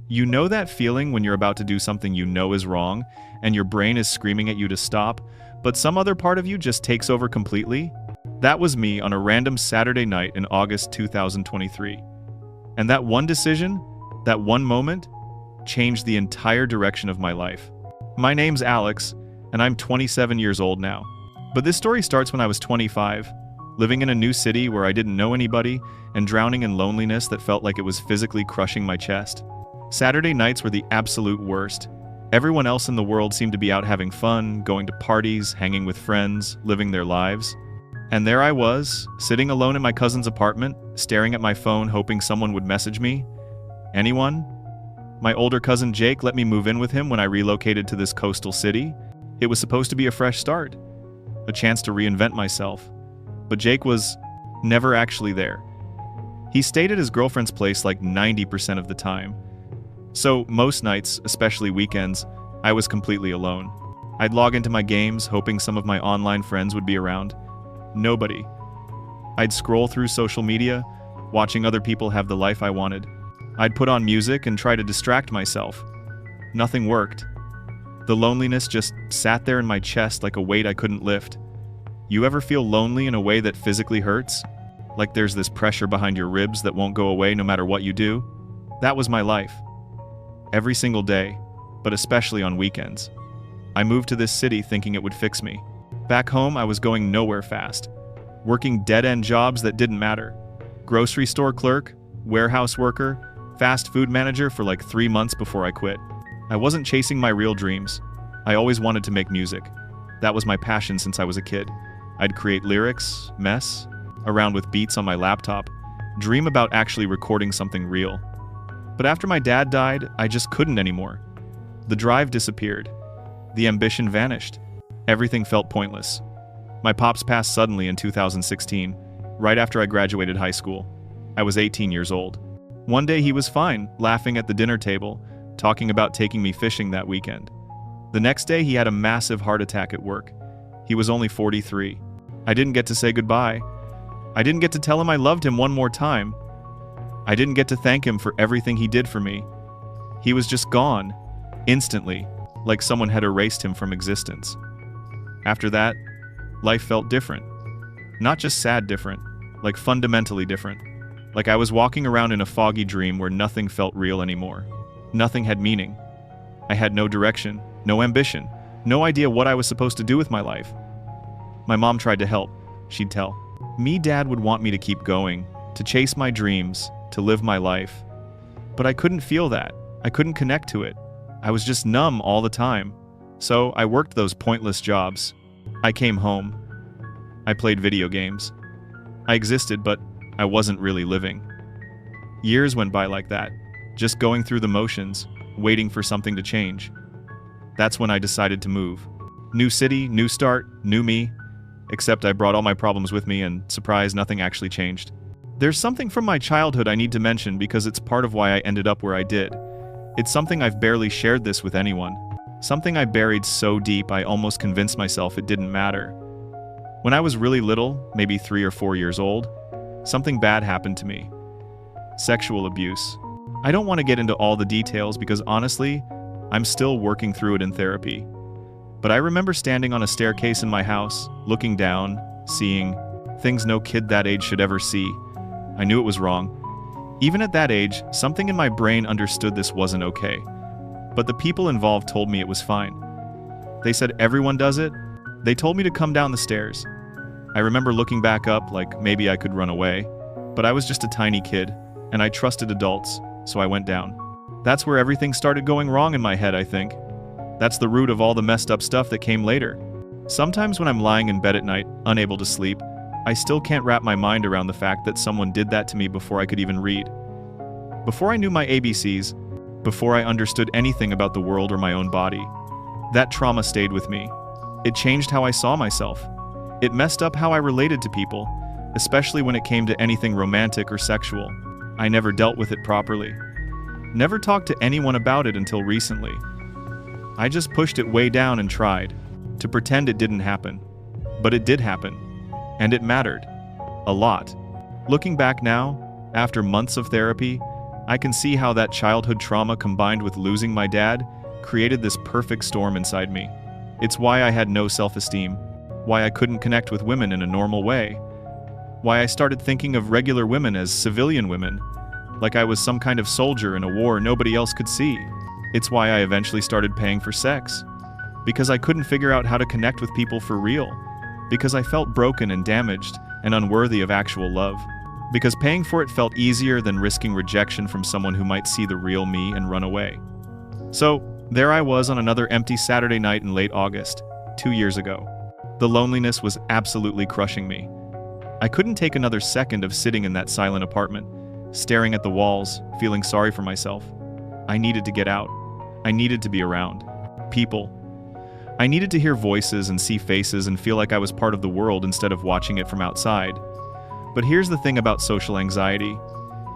You know that feeling when you're about to do something you know is wrong, and your brain is screaming at you to stop, but some other part of you just takes over completely? That was me on a random Saturday night in August 2023. And that one decision, that one moment, changed the entire direction of my life. My name's Alex, and I'm 27 years old now. But this story starts when I was 25, living in a new city where I didn't know anybody, and drowning in loneliness that felt like it was physically crushing my chest. Saturday nights were the absolute worst. Everyone else in the world seemed to be out having fun, going to parties, hanging with friends, living their lives. And there I was, sitting alone in my cousin's apartment, staring at my phone hoping someone would message me. Anyone? My older cousin Jake let me move in with him when I relocated to this coastal city. It was supposed to be a fresh start, a chance to reinvent myself. But Jake was never actually there. He stayed at his girlfriend's place like 90% of the time. So most nights, especially weekends, I was completely alone. I'd log into my games hoping some of my online friends would be around. Nobody. I'd scroll through social media, watching other people have the life I wanted. I'd put on music and try to distract myself. Nothing worked. The loneliness just sat there in my chest like a weight I couldn't lift. You ever feel lonely in a way that physically hurts? Like there's this pressure behind your ribs that won't go away no matter what you do? That was my life. Every single day, but especially on weekends. I moved to this city thinking it would fix me. Back home, I was going nowhere fast. Working dead-end jobs that didn't matter. Grocery store clerk, warehouse worker, fast food manager for like 3 months before I quit. I wasn't chasing my real dreams. I always wanted to make music. That was my passion since I was a kid. I'd create lyrics, mess around with beats on my laptop, dream about actually recording something real. But after my dad died, I just couldn't anymore. The drive disappeared. The ambition vanished. Everything felt pointless. My pops passed suddenly in 2016, right after I graduated high school. I was 18 years old. One day he was fine, laughing at the dinner table, talking about taking me fishing that weekend. The next day he had a massive heart attack at work. He was only 43. I didn't get to say goodbye. I didn't get to tell him I loved him one more time. I didn't get to thank him for everything he did for me. He was just gone, instantly, like someone had erased him from existence. After that, life felt different. Not just sad different, like fundamentally different. Like I was walking around in a foggy dream where nothing felt real anymore. Nothing had meaning. I had no direction, no ambition, no idea what I was supposed to do with my life. My mom tried to help, she'd tell me Dad would want me to keep going, to chase my dreams, to live my life. But I couldn't feel that. I couldn't connect to it. I was just numb all the time. So I worked those pointless jobs. I came home. I played video games. I existed, but I wasn't really living. Years went by like that, just going through the motions, waiting for something to change. That's when I decided to move. New city, new start, new me. Except I brought all my problems with me and, surprise, nothing actually changed. There's something from my childhood I need to mention because it's part of why I ended up where I did. It's something I've barely shared this with anyone. Something I buried so deep I almost convinced myself it didn't matter. When I was really little, maybe 3 or 4 years old, something bad happened to me. Sexual abuse. I don't want to get into all the details because honestly, I'm still working through it in therapy. But I remember standing on a staircase in my house, looking down, seeing things no kid that age should ever see. I knew it was wrong. Even at that age, something in my brain understood this wasn't okay. But the people involved told me it was fine. They said everyone does it. They told me to come down the stairs. I remember looking back up like maybe I could run away. But I was just a tiny kid, and I trusted adults, so I went down. That's where everything started going wrong in my head, I think. That's the root of all the messed up stuff that came later. Sometimes when I'm lying in bed at night, unable to sleep, I still can't wrap my mind around the fact that someone did that to me before I could even read. Before I knew my ABCs, before I understood anything about the world or my own body, that trauma stayed with me. It changed how I saw myself. It messed up how I related to people, especially when it came to anything romantic or sexual. I never dealt with it properly. Never talked to anyone about it until recently. I just pushed it way down and tried to pretend it didn't happen. But it did happen. And it mattered. A lot. Looking back now, after months of therapy, I can see how that childhood trauma combined with losing my dad created this perfect storm inside me. It's why I had no self-esteem, why I couldn't connect with women in a normal way, why I started thinking of regular women as civilian women, like I was some kind of soldier in a war nobody else could see. It's why I eventually started paying for sex, because I couldn't figure out how to connect with people for real, because I felt broken and damaged and unworthy of actual love, because paying for it felt easier than risking rejection from someone who might see the real me and run away. So, there I was on another empty Saturday night in late August, 2 years ago. The loneliness was absolutely crushing me. I couldn't take another second of sitting in that silent apartment, staring at the walls, feeling sorry for myself. I needed to get out. I needed to be around people. I needed to hear voices and see faces and feel like I was part of the world instead of watching it from outside. But here's the thing about social anxiety.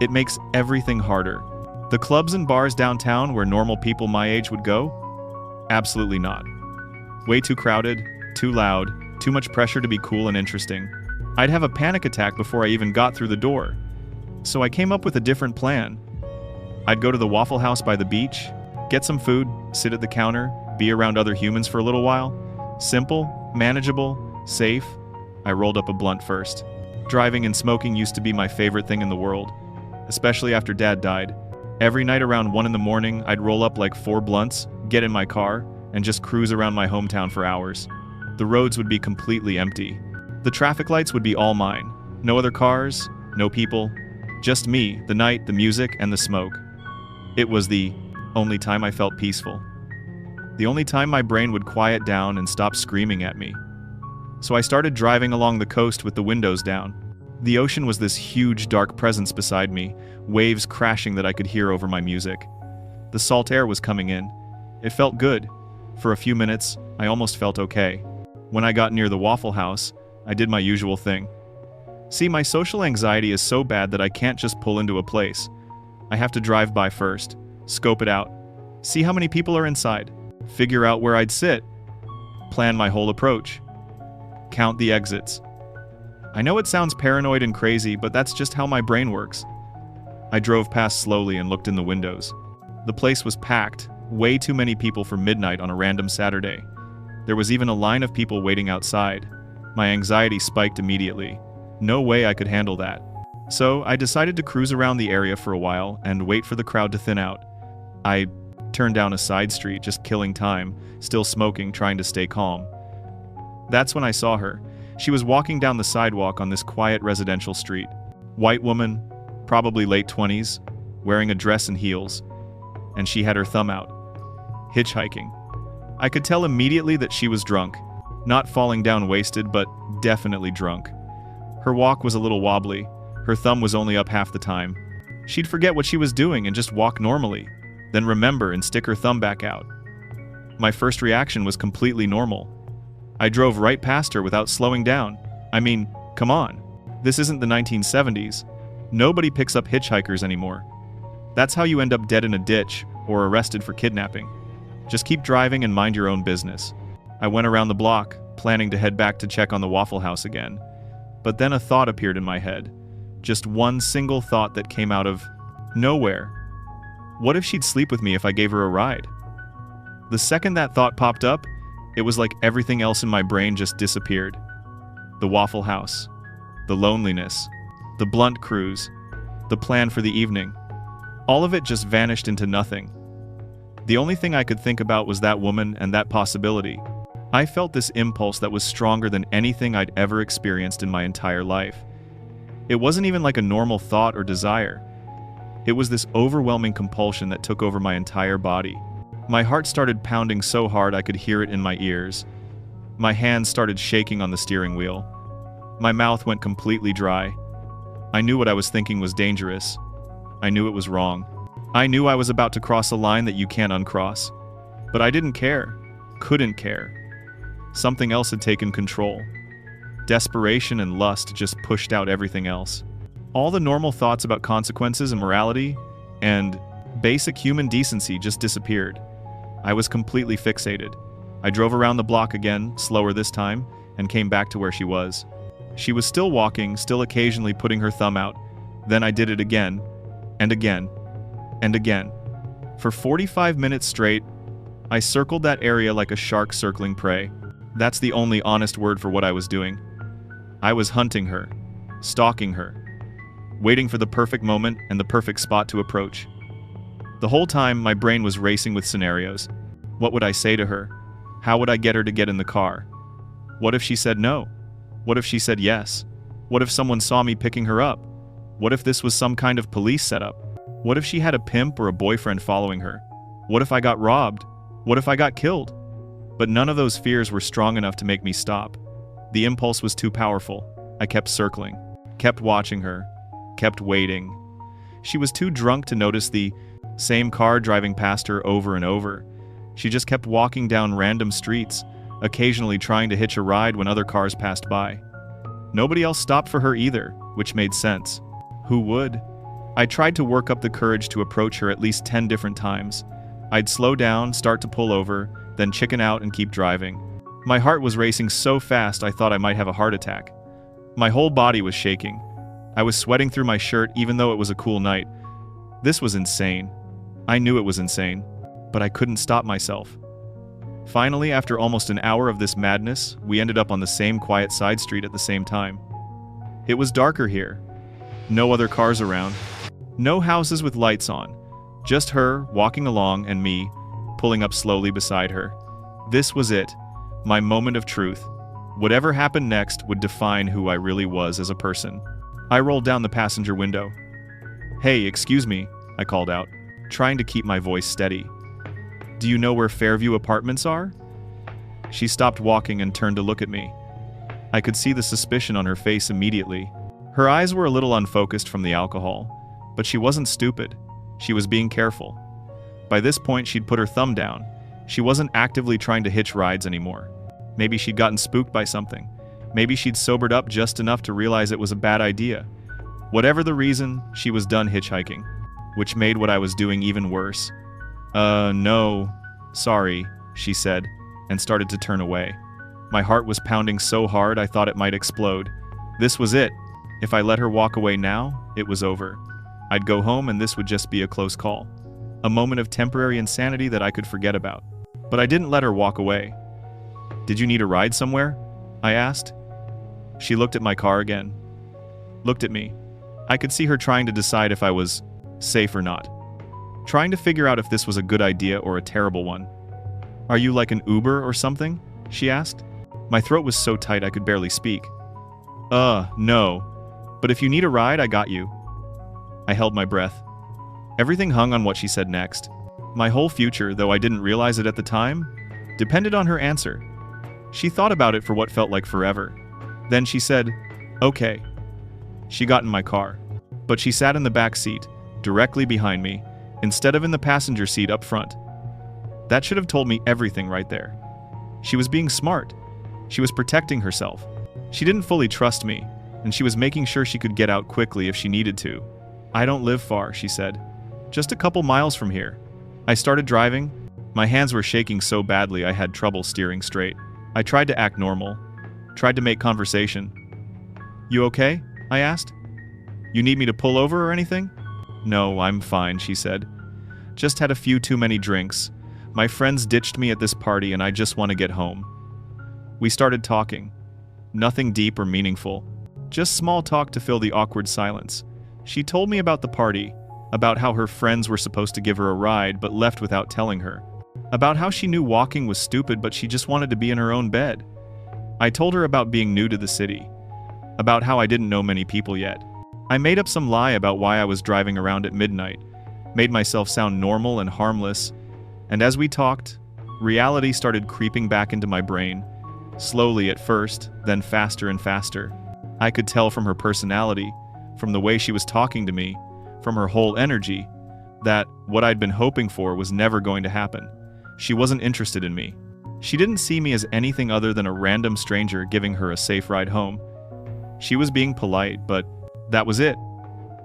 It makes everything harder. The clubs and bars downtown where normal people my age would go? Absolutely not. Way too crowded, too loud, too much pressure to be cool and interesting. I'd have a panic attack before I even got through the door. So I came up with a different plan. I'd go to the Waffle House by the beach, get some food, sit at the counter, be around other humans for a little while. Simple, manageable, safe. I rolled up a blunt first. Driving and smoking used to be my favorite thing in the world, especially after Dad died. Every night around 1 in the morning, I'd roll up like 4 blunts, get in my car, and just cruise around my hometown for hours. The roads would be completely empty. The traffic lights would be all mine. No other cars, no people, just me, the night, the music, and the smoke. It was the only time I felt peaceful. The only time my brain would quiet down and stop screaming at me. So I started driving along the coast with the windows down. The ocean was this huge dark presence beside me, waves crashing that I could hear over my music. The salt air was coming in. It felt good. For a few minutes, I almost felt okay. When I got near the Waffle House, I did my usual thing. See, my social anxiety is so bad that I can't just pull into a place. I have to drive by first, scope it out, see how many people are inside, figure out where I'd sit, plan my whole approach, count the exits. I know it sounds paranoid and crazy, but that's just how my brain works. I drove past slowly and looked in the windows. The place was packed, way too many people for midnight on a random Saturday. There was even a line of people waiting outside. My anxiety spiked immediately. No way I could handle that. So I decided to cruise around the area for a while and wait for the crowd to thin out. I turned down a side street, just killing time, still smoking, trying to stay calm. That's when I saw her. She was walking down the sidewalk on this quiet residential street. White woman, probably late 20s, wearing a dress and heels, and she had her thumb out. Hitchhiking. I could tell immediately that she was drunk. Not falling down wasted, but definitely drunk. Her walk was a little wobbly. Her thumb was only up half the time. She'd forget what she was doing and just walk normally, then remember and stick her thumb back out. My first reaction was completely normal. I drove right past her without slowing down. I mean, come on. This isn't the 1970s. Nobody picks up hitchhikers anymore. That's how you end up dead in a ditch or arrested for kidnapping. Just keep driving and mind your own business. I went around the block, planning to head back to check on the Waffle House again. But then a thought appeared in my head. Just one single thought that came out of nowhere. What if she'd sleep with me if I gave her a ride? The second that thought popped up, it was like everything else in my brain just disappeared. The Waffle House, the loneliness, the blunt cruise, the plan for the evening. All of it just vanished into nothing. The only thing I could think about was that woman and that possibility. I felt this impulse that was stronger than anything I'd ever experienced in my entire life. It wasn't even like a normal thought or desire. It was this overwhelming compulsion that took over my entire body. My heart started pounding so hard I could hear it in my ears. My hands started shaking on the steering wheel. My mouth went completely dry. I knew what I was thinking was dangerous. I knew it was wrong. I knew I was about to cross a line that you can't uncross. But I didn't care. Couldn't care. Something else had taken control. Desperation and lust just pushed out everything else. All the normal thoughts about consequences and morality and basic human decency just disappeared. I was completely fixated. I drove around the block again, slower this time, and came back to where she was. She was still walking, still occasionally putting her thumb out. Then I did it again, and again, and again. For 45 minutes straight, I circled that area like a shark circling prey. That's the only honest word for what I was doing. I was hunting her, stalking her, waiting for the perfect moment and the perfect spot to approach. The whole time, my brain was racing with scenarios. What would I say to her? How would I get her to get in the car? What if she said no? What if she said yes? What if someone saw me picking her up? What if this was some kind of police setup? What if she had a pimp or a boyfriend following her? What if I got robbed? What if I got killed? But none of those fears were strong enough to make me stop. The impulse was too powerful. I kept circling, kept watching her, kept waiting. She was too drunk to notice the same car driving past her over and over. She just kept walking down random streets, occasionally trying to hitch a ride when other cars passed by. Nobody else stopped for her either, which made sense. Who would? I tried to work up the courage to approach her at least 10 different times. I'd slow down, start to pull over, then chicken out and keep driving. My heart was racing so fast I thought I might have a heart attack. My whole body was shaking. I was sweating through my shirt even though it was a cool night. This was insane. I knew it was insane, but I couldn't stop myself. Finally, after almost an hour of this madness, we ended up on the same quiet side street at the same time. It was darker here. No other cars around. No houses with lights on. Just her walking along and me pulling up slowly beside her. This was it. My moment of truth. Whatever happened next would define who I really was as a person. I rolled down the passenger window. "Hey, excuse me," I called out, trying to keep my voice steady. "Do you know where Fairview Apartments are?" She stopped walking and turned to look at me. I could see the suspicion on her face immediately. Her eyes were a little unfocused from the alcohol, but she wasn't stupid. She was being careful. By this point, she'd put her thumb down. She wasn't actively trying to hitch rides anymore. Maybe she'd gotten spooked by something. Maybe she'd sobered up just enough to realize it was a bad idea. Whatever the reason, she was done hitchhiking, which made what I was doing even worse. No, sorry," she said, and started to turn away. My heart was pounding so hard I thought it might explode. This was it. If I let her walk away now, it was over. I'd go home and this would just be a close call. A moment of temporary insanity that I could forget about. But I didn't let her walk away. "Did you need a ride somewhere?" I asked. She looked at my car again. Looked at me. I could see her trying to decide if I was safe or not. Trying to figure out if this was a good idea or a terrible one. "Are you like an Uber or something?" she asked. My throat was so tight I could barely speak. No. But if you need a ride, I got you." I held my breath. Everything hung on what she said next. My whole future, though I didn't realize it at the time, depended on her answer. She thought about it for what felt like forever. Then she said, "Okay." She got in my car. But she sat in the back seat, directly behind me, instead of in the passenger seat up front. That should have told me everything right there. She was being smart. She was protecting herself. She didn't fully trust me, and she was making sure she could get out quickly if she needed to. "I don't live far," she said. "Just a couple miles from here." I started driving. My hands were shaking so badly I had trouble steering straight. I tried to act normal. Tried to make conversation. "You okay?" I asked. "You need me to pull over or anything?" "No, I'm fine," she said. "Just had a few too many drinks. My friends ditched me at this party and I just want to get home." We started talking. Nothing deep or meaningful. Just small talk to fill the awkward silence. She told me about the party, about how her friends were supposed to give her a ride but left without telling her, about how she knew walking was stupid but she just wanted to be in her own bed. I told her about being new to the city, about how I didn't know many people yet. I made up some lie about why I was driving around at midnight, made myself sound normal and harmless, and as we talked, reality started creeping back into my brain, slowly at first, then faster and faster. I could tell from her personality, from the way she was talking to me, from her whole energy, that what I'd been hoping for was never going to happen. She wasn't interested in me. She didn't see me as anything other than a random stranger giving her a safe ride home. She was being polite, but that was it.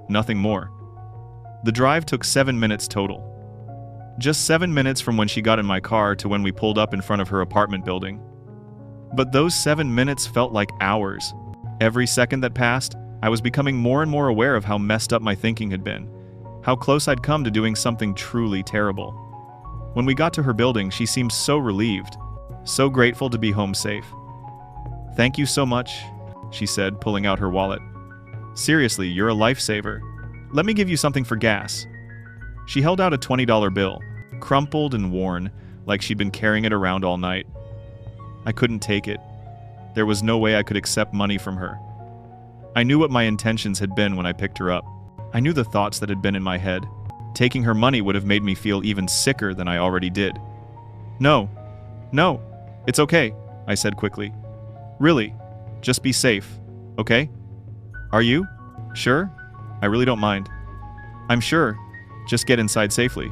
Nothing more. The drive took 7 minutes total. Just 7 minutes from when she got in my car to when we pulled up in front of her apartment building. But those 7 minutes felt like hours. Every second that passed, I was becoming more and more aware of how messed up my thinking had been, How close I'd come to doing something truly terrible. When we got to her building, she seemed so relieved, so grateful to be home safe. "Thank you so much," she said, pulling out her wallet. "Seriously, you're a lifesaver. Let me give you something for gas." She held out a $20 bill, crumpled and worn, like she'd been carrying it around all night. I couldn't take it. There was no way I could accept money from her. I knew what my intentions had been when I picked her up. I knew the thoughts that had been in my head. Taking her money would have made me feel even sicker than I already did. No, it's okay," I said quickly. "Really, just be safe, okay? Are you? Sure? I really don't mind." "I'm sure. Just get inside safely."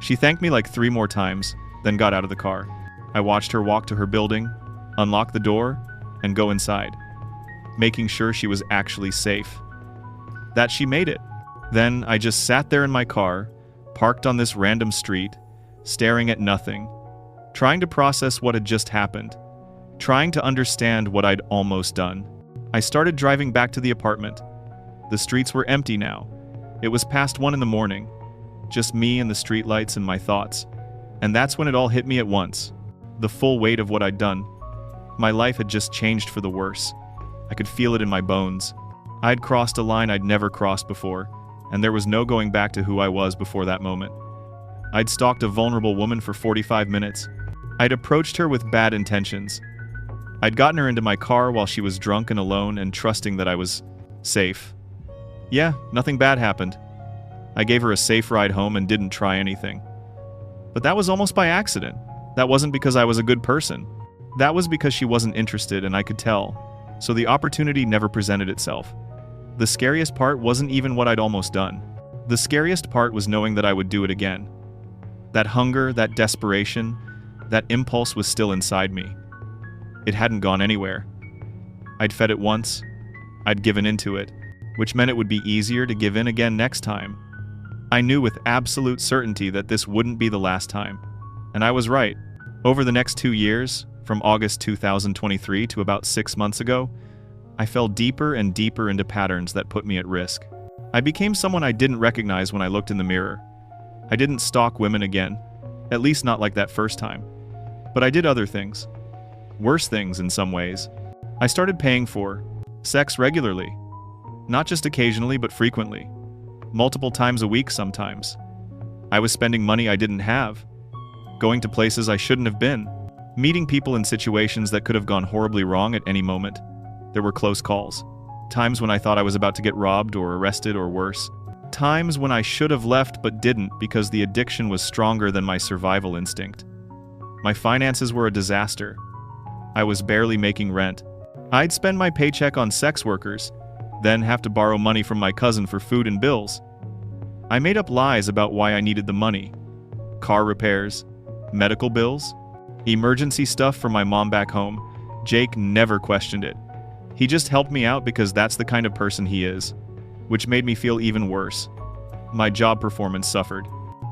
She thanked me like 3 more times, then got out of the car. I watched her walk to her building, unlock the door, and go inside, making sure she was actually safe. That she made it. Then I just sat there in my car, parked on this random street, staring at nothing, trying to process what had just happened, trying to understand what I'd almost done. I started driving back to the apartment. The streets were empty now. It was past 1 in the morning, just me and the streetlights and my thoughts. And that's when it all hit me at once. The full weight of what I'd done. My life had just changed for the worse. I could feel it in my bones. I'd crossed a line I'd never crossed before, and there was no going back to who I was before that moment. I'd stalked a vulnerable woman for 45 minutes. I'd approached her with bad intentions. I'd gotten her into my car while she was drunk and alone and trusting that I was safe. Yeah, nothing bad happened. I gave her a safe ride home and didn't try anything. But that was almost by accident. That wasn't because I was a good person. That was because she wasn't interested and I could tell. So the opportunity never presented itself. The scariest part wasn't even what I'd almost done. The scariest part was knowing that I would do it again. That hunger, that desperation, that impulse was still inside me. It hadn't gone anywhere. I'd fed it once. I'd given into it, which meant it would be easier to give in again next time. I knew with absolute certainty that this wouldn't be the last time. And I was right. Over the next 2 years, from August 2023 to about 6 months ago, I fell deeper and deeper into patterns that put me at risk. I became someone I didn't recognize when I looked in the mirror. I didn't stalk women again, at least not like that first time. But I did other things. Worse things in some ways. I started paying for sex regularly. Not just occasionally, but frequently. Multiple times a week sometimes. I was spending money I didn't have. Going to places I shouldn't have been. Meeting people in situations that could have gone horribly wrong at any moment. There were close calls. Times when I thought I was about to get robbed or arrested or worse. Times when I should have left but didn't because the addiction was stronger than my survival instinct. My finances were a disaster. I was barely making rent. I'd spend my paycheck on sex workers, then have to borrow money from my cousin for food and bills. I made up lies about why I needed the money. Car repairs, medical bills, emergency stuff for my mom back home. Jake never questioned it. He just helped me out because that's the kind of person he is, which made me feel even worse. My job performance suffered.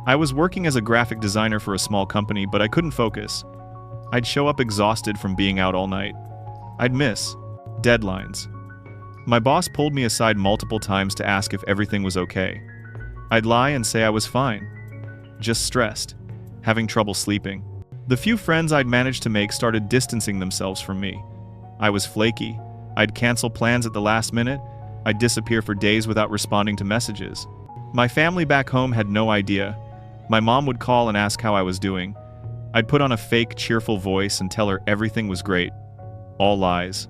I was working as a graphic designer for a small company, but I couldn't focus. I'd show up exhausted from being out all night. I'd miss deadlines. My boss pulled me aside multiple times to ask if everything was okay. I'd lie and say I was fine. Just stressed, having trouble sleeping. The few friends I'd managed to make started distancing themselves from me. I was flaky. I'd cancel plans at the last minute. I'd disappear for days without responding to messages. My family back home had no idea. My mom would call and ask how I was doing. I'd put on a fake, cheerful voice and tell her everything was great. All lies.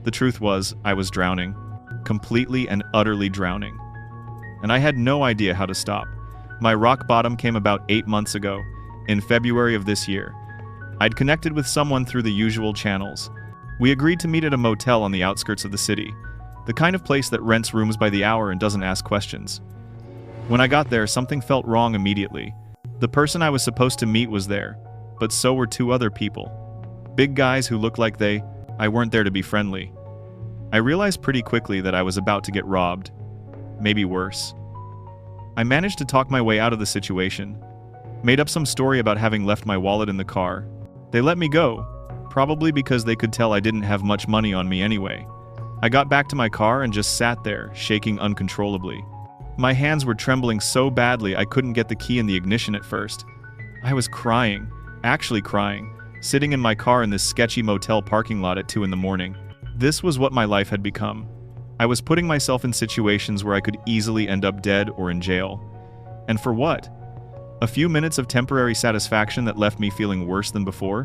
The truth was, I was drowning. Completely and utterly drowning. And I had no idea how to stop. My rock bottom came about 8 months ago, in February of this year. I'd connected with someone through the usual channels. We agreed to meet at a motel on the outskirts of the city, the kind of place that rents rooms by the hour and doesn't ask questions. When I got there, something felt wrong immediately. The person I was supposed to meet was there, but so were 2 other people. Big guys who looked like I weren't there to be friendly. I realized pretty quickly that I was about to get robbed. Maybe worse. I managed to talk my way out of the situation. Made up some story about having left my wallet in the car. They let me go, probably because they could tell I didn't have much money on me anyway. I got back to my car and just sat there, shaking uncontrollably. My hands were trembling so badly I couldn't get the key in the ignition at first. I was crying, actually crying, sitting in my car in this sketchy motel parking lot at 2 in the morning. This was what my life had become. I was putting myself in situations where I could easily end up dead or in jail. And for what? A few minutes of temporary satisfaction that left me feeling worse than before?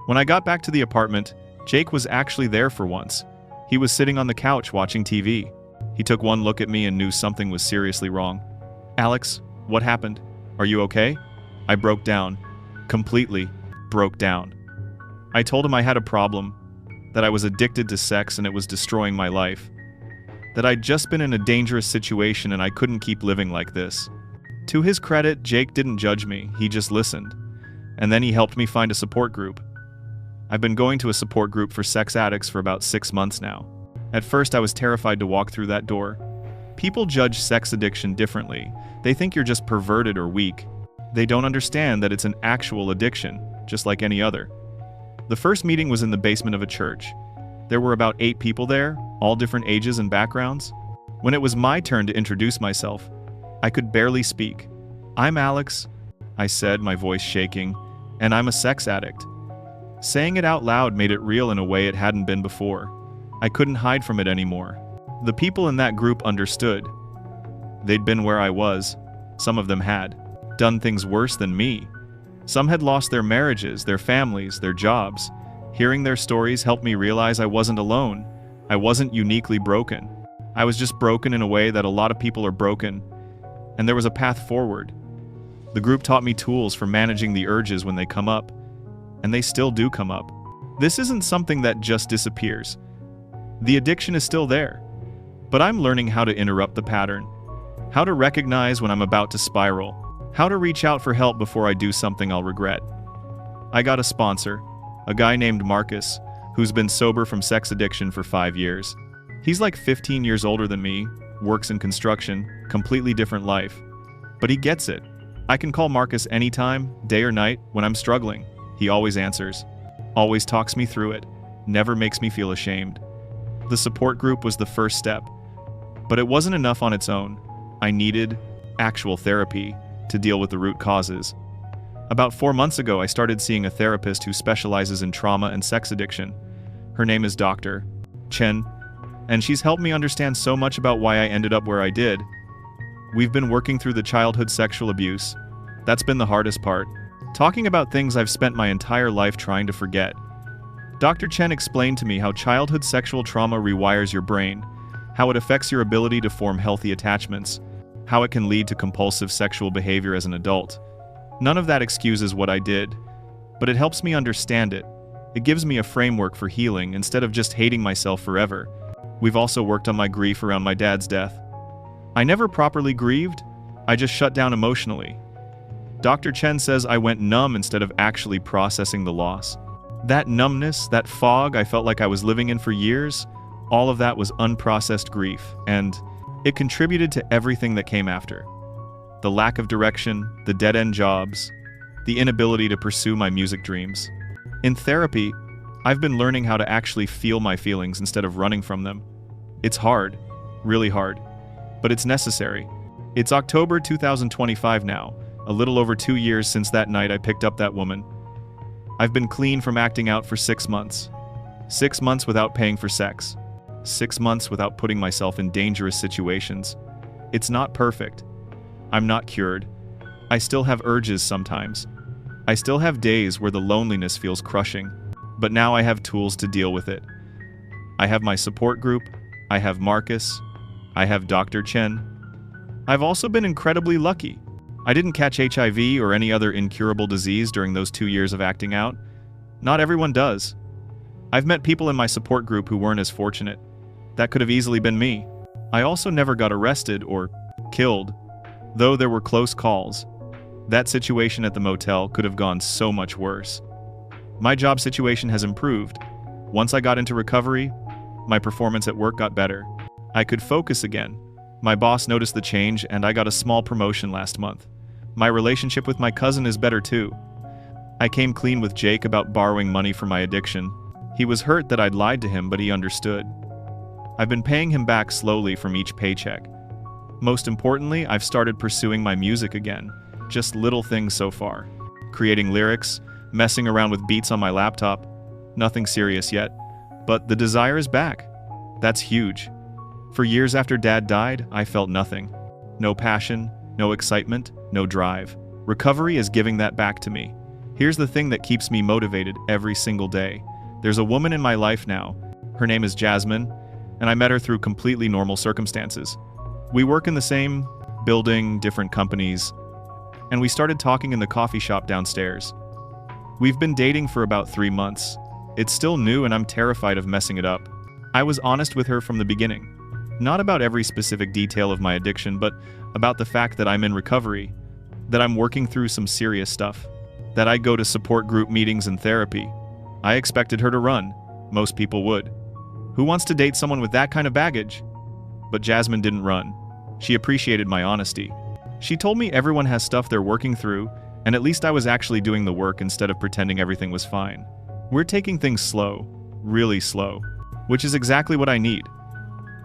When I got back to the apartment, Jake was actually there for once. He was sitting on the couch watching TV. He took one look at me and knew something was seriously wrong. "Alex, what happened? Are you okay?" I broke down. Completely broke down. I told him I had a problem, that I was addicted to sex and it was destroying my life. That I'd just been in a dangerous situation and I couldn't keep living like this. To his credit, Jake didn't judge me, he just listened. And then he helped me find a support group. I've been going to a support group for sex addicts for about 6 months now. At first I was terrified to walk through that door. People judge sex addiction differently. They think you're just perverted or weak. They don't understand that it's an actual addiction, just like any other. The first meeting was in the basement of a church. There were about 8 people there, all different ages and backgrounds. When it was my turn to introduce myself, I could barely speak. "I'm Alex," I said, my voice shaking, "and I'm a sex addict." Saying it out loud made it real in a way it hadn't been before. I couldn't hide from it anymore. The people in that group understood. They'd been where I was. Some of them had done things worse than me. Some had lost their marriages, their families, their jobs. Hearing their stories helped me realize I wasn't alone. I wasn't uniquely broken. I was just broken in a way that a lot of people are broken, and there was a path forward. The group taught me tools for managing the urges when they come up, and they still do come up. This isn't something that just disappears. The addiction is still there, but I'm learning how to interrupt the pattern, how to recognize when I'm about to spiral, how to reach out for help before I do something I'll regret. I got a sponsor, a guy named Marcus, who's been sober from sex addiction for 5 years. He's like 15 years older than me, works in construction, completely different life. But he gets it. I can call Marcus anytime, day or night, when I'm struggling. He always answers, always talks me through it, never makes me feel ashamed. The support group was the first step, but it wasn't enough on its own. I needed actual therapy to deal with the root causes. About 4 months ago, I started seeing a therapist who specializes in trauma and sex addiction. Her name is Dr. Chen, and she's helped me understand so much about why I ended up where I did. We've been working through the childhood sexual abuse. That's been the hardest part. Talking about things I've spent my entire life trying to forget. Dr. Chen explained to me how childhood sexual trauma rewires your brain, how it affects your ability to form healthy attachments, how it can lead to compulsive sexual behavior as an adult. None of that excuses what I did, but it helps me understand it. It gives me a framework for healing instead of just hating myself forever. We've also worked on my grief around my dad's death. I never properly grieved, I just shut down emotionally. Dr. Chen says I went numb instead of actually processing the loss. That numbness, that fog I felt like I was living in for years, all of that was unprocessed grief, and it contributed to everything that came after. The lack of direction, the dead-end jobs, the inability to pursue my music dreams. In therapy, I've been learning how to actually feel my feelings instead of running from them. It's hard, really hard, but it's necessary. It's October 2025 now, a little over 2 years since that night I picked up that woman. I've been clean from acting out for 6 months. 6 months without paying for sex. 6 months without putting myself in dangerous situations. It's not perfect. I'm not cured. I still have urges sometimes. I still have days where the loneliness feels crushing, but now I have tools to deal with it. I have my support group, I have Marcus, I have Dr. Chen. I've also been incredibly lucky. I didn't catch HIV or any other incurable disease during those 2 years of acting out. Not everyone does. I've met people in my support group who weren't as fortunate. That could have easily been me. I also never got arrested or killed, though there were close calls. That situation at the motel could have gone so much worse. My job situation has improved. Once I got into recovery, my performance at work got better. I could focus again. My boss noticed the change and I got a small promotion last month. My relationship with my cousin is better too. I came clean with Jake about borrowing money for my addiction. He was hurt that I'd lied to him, but he understood. I've been paying him back slowly from each paycheck. Most importantly, I've started pursuing my music again. Just little things so far. Creating lyrics, messing around with beats on my laptop. Nothing serious yet, but the desire is back. That's huge. For years after Dad died, I felt nothing. No passion, no excitement, no drive. Recovery is giving that back to me. Here's the thing that keeps me motivated every single day. There's a woman in my life now. Her name is Jasmine, and I met her through completely normal circumstances. We work in the same building, different companies, and we started talking in the coffee shop downstairs. We've been dating for about 3 months. It's still new and I'm terrified of messing it up. I was honest with her from the beginning. Not about every specific detail of my addiction, but about the fact that I'm in recovery, that I'm working through some serious stuff, that I go to support group meetings and therapy. I expected her to run. Most people would. Who wants to date someone with that kind of baggage? But Jasmine didn't run. She appreciated my honesty. She told me everyone has stuff they're working through, and at least I was actually doing the work instead of pretending everything was fine. We're taking things slow, really slow, which is exactly what I need.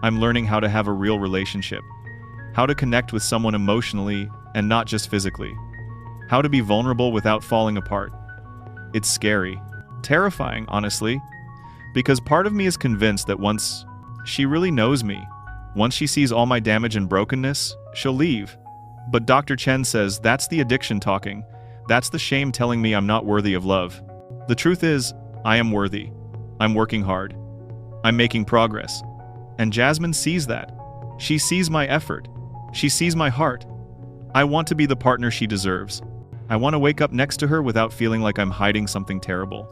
I'm learning how to have a real relationship, how to connect with someone emotionally and not just physically, how to be vulnerable without falling apart. It's scary, terrifying, honestly, because part of me is convinced that once she really knows me, once she sees all my damage and brokenness, she'll leave. But Dr. Chen says that's the addiction talking. That's the shame telling me I'm not worthy of love. The truth is, I am worthy. I'm working hard. I'm making progress. And Jasmine sees that. She sees my effort. She sees my heart. I want to be the partner she deserves. I want to wake up next to her without feeling like I'm hiding something terrible.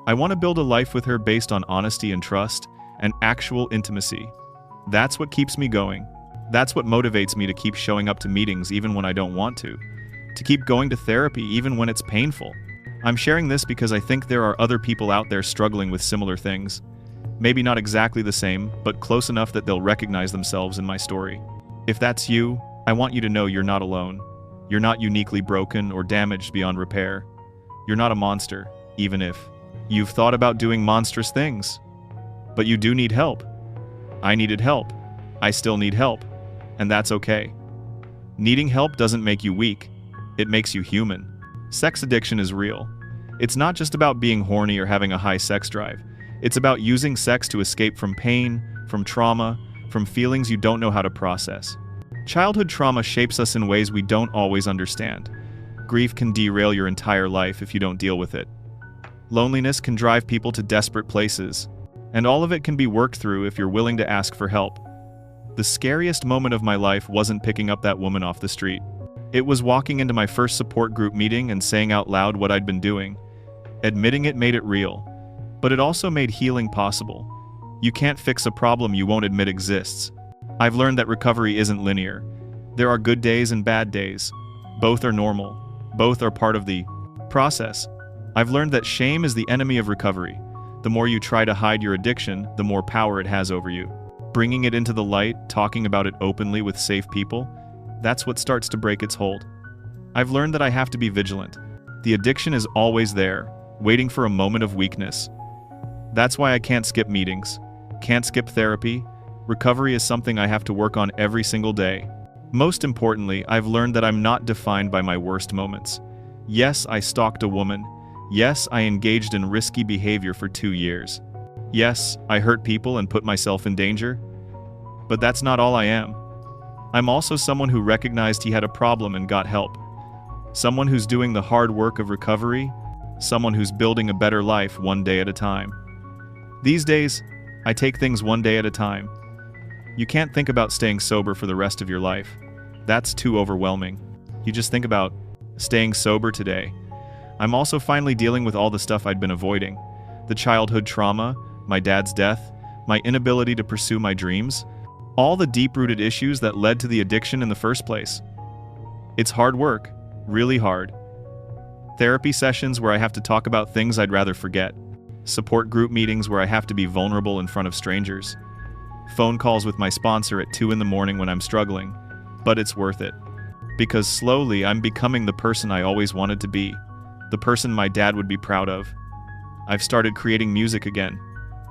I want to build a life with her based on honesty and trust and actual intimacy. That's what keeps me going. That's what motivates me to keep showing up to meetings even when I don't want to keep going to therapy even when it's painful. I'm sharing this because I think there are other people out there struggling with similar things. Maybe not exactly the same, but close enough that they'll recognize themselves in my story. If that's you, I want you to know you're not alone. You're not uniquely broken or damaged beyond repair. You're not a monster, even if you've thought about doing monstrous things. But you do need help. I needed help. I still need help. And that's okay. Needing help doesn't make you weak. It makes you human. Sex addiction is real. It's not just about being horny or having a high sex drive. It's about using sex to escape from pain, from trauma, from feelings you don't know how to process. Childhood trauma shapes us in ways we don't always understand. Grief can derail your entire life if you don't deal with it. Loneliness can drive people to desperate places, and all of it can be worked through if you're willing to ask for help. The scariest moment of my life wasn't picking up that woman off the street. It was walking into my first support group meeting and saying out loud what I'd been doing. Admitting it made it real. But it also made healing possible. You can't fix a problem you won't admit exists. I've learned that recovery isn't linear. There are good days and bad days. Both are normal. Both are part of the process. I've learned that shame is the enemy of recovery. The more you try to hide your addiction, the more power it has over you. Bringing it into the light, talking about it openly with safe people, that's what starts to break its hold. I've learned that I have to be vigilant. The addiction is always there, waiting for a moment of weakness. That's why I can't skip meetings, can't skip therapy. Recovery is something I have to work on every single day. Most importantly, I've learned that I'm not defined by my worst moments. Yes, I stalked a woman. Yes, I engaged in risky behavior for 2 years. Yes, I hurt people and put myself in danger. But that's not all I am. I'm also someone who recognized he had a problem and got help. Someone who's doing the hard work of recovery. Someone who's building a better life one day at a time. These days, I take things one day at a time. You can't think about staying sober for the rest of your life. That's too overwhelming. You just think about staying sober today. I'm also finally dealing with all the stuff I'd been avoiding. The childhood trauma, my dad's death, my inability to pursue my dreams, all the deep-rooted issues that led to the addiction in the first place. It's hard work, really hard. Therapy sessions where I have to talk about things I'd rather forget. Support group meetings where I have to be vulnerable in front of strangers. Phone calls with my sponsor at 2 a.m. when I'm struggling. But it's worth it. Because slowly I'm becoming the person I always wanted to be. The person my dad would be proud of. I've started creating music again.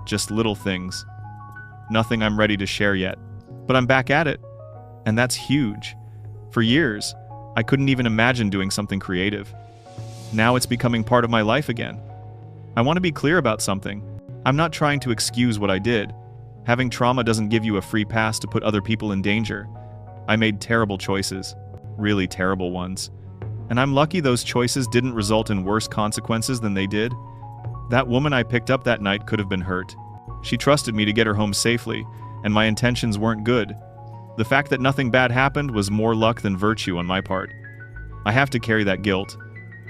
Just little things. Nothing I'm ready to share yet. But I'm back at it. And that's huge. For years, I couldn't even imagine doing something creative. Now it's becoming part of my life again. I want to be clear about something. I'm not trying to excuse what I did. Having trauma doesn't give you a free pass to put other people in danger. I made terrible choices, really terrible ones. And I'm lucky those choices didn't result in worse consequences than they did. That woman I picked up that night could have been hurt. She trusted me to get her home safely, and my intentions weren't good. The fact that nothing bad happened was more luck than virtue on my part. I have to carry that guilt.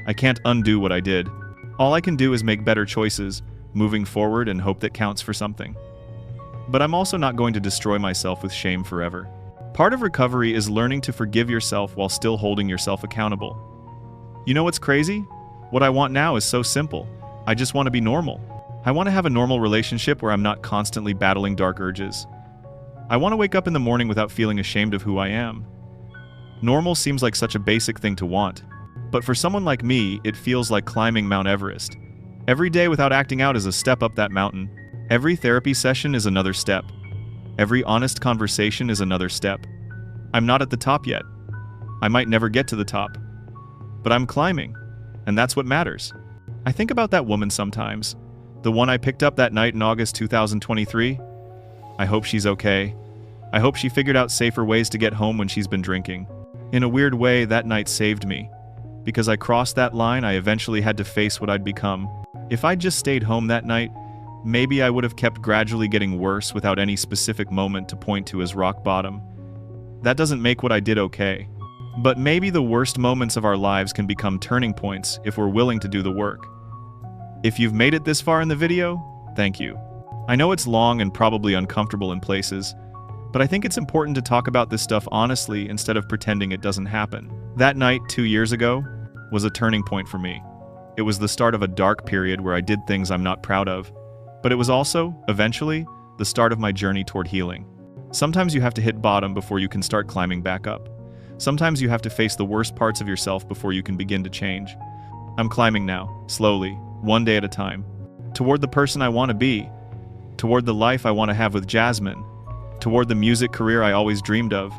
I can't undo what I did. All I can do is make better choices, moving forward, and hope that counts for something. But I'm also not going to destroy myself with shame forever. Part of recovery is learning to forgive yourself while still holding yourself accountable. You know what's crazy? What I want now is so simple. I just want to be normal. I want to have a normal relationship where I'm not constantly battling dark urges. I want to wake up in the morning without feeling ashamed of who I am. Normal seems like such a basic thing to want. But for someone like me, it feels like climbing Mount Everest. Every day without acting out is a step up that mountain. Every therapy session is another step. Every honest conversation is another step. I'm not at the top yet. I might never get to the top. But I'm climbing, and that's what matters. I think about that woman sometimes. The one I picked up that night in August 2023. I hope she's okay. I hope she figured out safer ways to get home when she's been drinking. In a weird way, that night saved me. Because I crossed that line, I eventually had to face what I'd become. If I'd just stayed home that night, maybe I would have kept gradually getting worse without any specific moment to point to as rock bottom. That doesn't make what I did okay. But maybe the worst moments of our lives can become turning points if we're willing to do the work. If you've made it this far in the video, thank you. I know it's long and probably uncomfortable in places, but I think it's important to talk about this stuff honestly instead of pretending it doesn't happen. That night 2 years ago was a turning point for me. It was the start of a dark period where I did things I'm not proud of, but it was also, eventually, the start of my journey toward healing. Sometimes you have to hit bottom before you can start climbing back up. Sometimes you have to face the worst parts of yourself before you can begin to change. I'm climbing now, slowly, one day at a time, toward the person I want to be, toward the life I want to have with Jasmine, toward the music career I always dreamed of,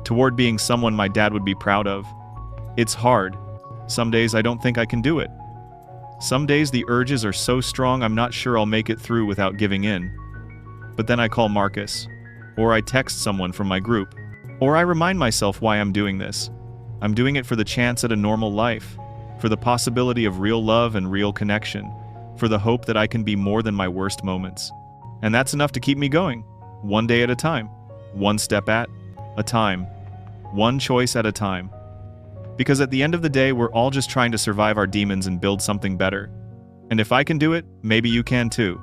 toward being someone my dad would be proud of. It's hard. Some days I don't think I can do it. Some days the urges are so strong I'm not sure I'll make it through without giving in. But then I call Marcus, or I text someone from my group, or I remind myself why I'm doing this. I'm doing it for the chance at a normal life, for the possibility of real love and real connection, for the hope that I can be more than my worst moments. And that's enough to keep me going, one day at a time, one step at a time, one choice at a time. Because at the end of the day, we're all just trying to survive our demons and build something better. And if I can do it, maybe you can too.